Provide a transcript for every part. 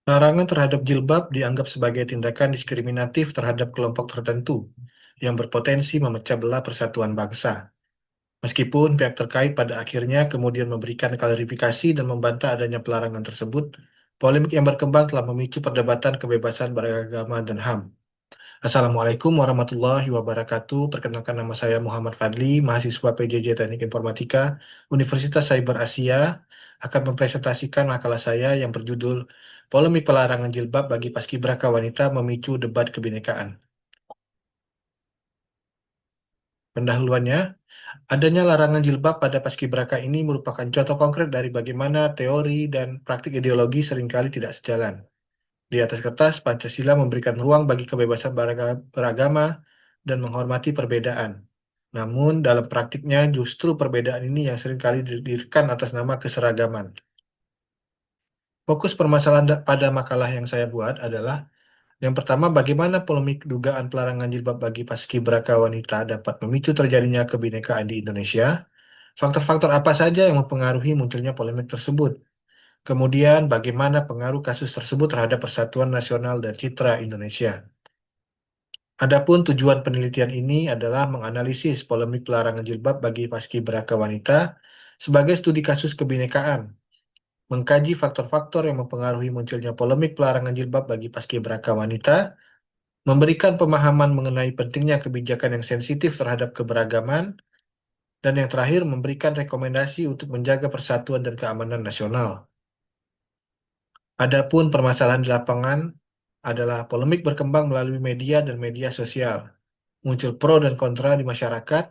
Larangan terhadap jilbab dianggap sebagai tindakan diskriminatif terhadap kelompok tertentu yang berpotensi memecah belah persatuan bangsa. Meskipun pihak terkait pada akhirnya kemudian memberikan klarifikasi dan membantah adanya pelarangan tersebut, polemik yang berkembang telah memicu perdebatan kebebasan beragama dan HAM. Assalamualaikum warahmatullahi wabarakatuh. Perkenalkan, nama saya Muhammad Fadli, mahasiswa PJJ Teknik Informatika, Universitas Cyber Asia, akan mempresentasikan makalah saya yang berjudul Polemik Pelarangan Jilbab bagi Paskibraka Wanita Memicu Debat Kebinekaan. Pendahuluannya, adanya larangan jilbab pada paskibraka ini merupakan contoh konkret dari bagaimana teori dan praktik ideologi seringkali tidak sejalan. Di atas kertas, Pancasila memberikan ruang bagi kebebasan beragama dan menghormati perbedaan. Namun, dalam praktiknya justru perbedaan ini yang seringkali didirikan atas nama keseragaman. Fokus permasalahan pada makalah yang saya buat adalah yang pertama, bagaimana polemik dugaan pelarangan jilbab bagi paskibraka wanita dapat memicu terjadinya kebinekaan di Indonesia? Faktor-faktor apa saja yang mempengaruhi munculnya polemik tersebut? Kemudian, bagaimana pengaruh kasus tersebut terhadap persatuan nasional dan citra Indonesia? Adapun tujuan penelitian ini adalah menganalisis polemik pelarangan jilbab bagi paskibraka wanita sebagai studi kasus kebinekaan, mengkaji faktor-faktor yang mempengaruhi munculnya polemik pelarangan jilbab bagi paskibraka wanita, memberikan pemahaman mengenai pentingnya kebijakan yang sensitif terhadap keberagaman, dan yang terakhir memberikan rekomendasi untuk menjaga persatuan dan keamanan nasional. Adapun permasalahan di lapangan adalah polemik berkembang melalui media dan media sosial. Muncul pro dan kontra di masyarakat,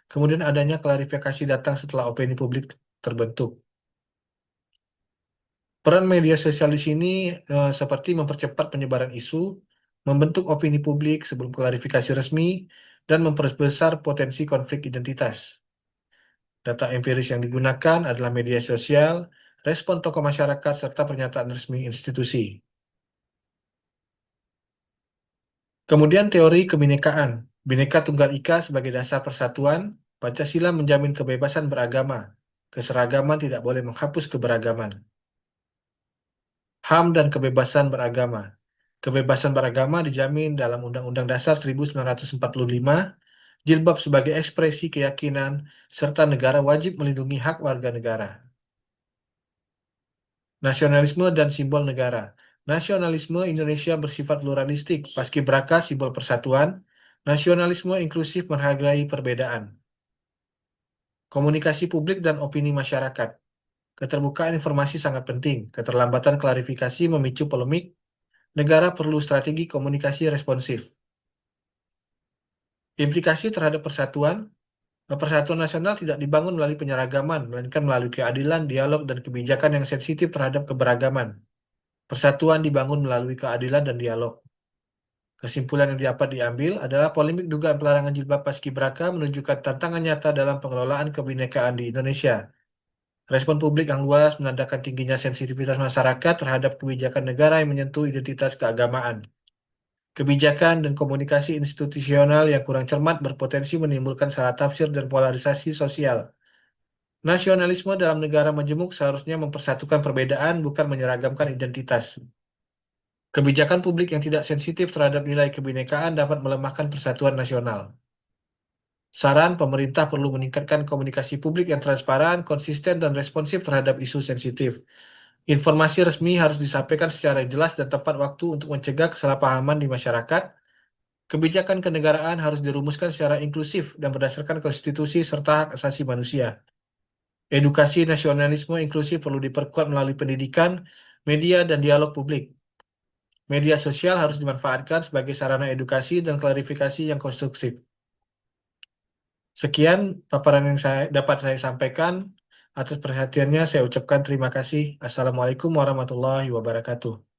kemudian adanya klarifikasi datang setelah opini publik terbentuk. Peran media sosial di sini seperti mempercepat penyebaran isu, membentuk opini publik sebelum klarifikasi resmi, dan memperbesar potensi konflik identitas. Data empiris yang digunakan adalah media sosial, respon tokoh masyarakat, serta pernyataan resmi institusi. Kemudian teori kebinekaan. Bhinneka Tunggal Ika sebagai dasar persatuan, Pancasila menjamin kebebasan beragama. Keseragaman tidak boleh menghapus keberagaman. HAM dan kebebasan beragama. Kebebasan beragama dijamin dalam Undang-Undang Dasar 1945, jilbab sebagai ekspresi keyakinan, serta negara wajib melindungi hak warga negara. Nasionalisme dan simbol negara. Nasionalisme Indonesia bersifat pluralistik, paskibraka simbol persatuan, nasionalisme inklusif menghargai perbedaan. Komunikasi publik dan opini masyarakat. Keterbukaan informasi sangat penting, keterlambatan klarifikasi memicu polemik, negara perlu strategi komunikasi responsif. Implikasi terhadap persatuan. Persatuan nasional tidak dibangun melalui penyeragaman, melainkan melalui keadilan, dialog, dan kebijakan yang sensitif terhadap keberagaman. Persatuan dibangun melalui keadilan dan dialog. Kesimpulan yang dapat diambil adalah polemik dugaan pelarangan jilbab paskibraka menunjukkan tantangan nyata dalam pengelolaan kebinekaan di Indonesia. Respon publik yang luas menandakan tingginya sensitivitas masyarakat terhadap kebijakan negara yang menyentuh identitas keagamaan. Kebijakan dan komunikasi institusional yang kurang cermat berpotensi menimbulkan salah tafsir dan polarisasi sosial. Nasionalisme dalam negara majemuk seharusnya mempersatukan perbedaan, bukan menyeragamkan identitas. Kebijakan publik yang tidak sensitif terhadap nilai kebinekaan dapat melemahkan persatuan nasional. Saran, pemerintah perlu meningkatkan komunikasi publik yang transparan, konsisten, dan responsif terhadap isu sensitif. Informasi resmi harus disampaikan secara jelas dan tepat waktu untuk mencegah kesalahpahaman di masyarakat. Kebijakan kenegaraan harus dirumuskan secara inklusif dan berdasarkan konstitusi serta hak asasi manusia. Edukasi nasionalisme inklusif perlu diperkuat melalui pendidikan, media, dan dialog publik. Media sosial harus dimanfaatkan sebagai sarana edukasi dan klarifikasi yang konstruktif. Sekian paparan yang dapat saya sampaikan. Atas perhatiannya saya ucapkan terima kasih. Assalamualaikum warahmatullahi wabarakatuh.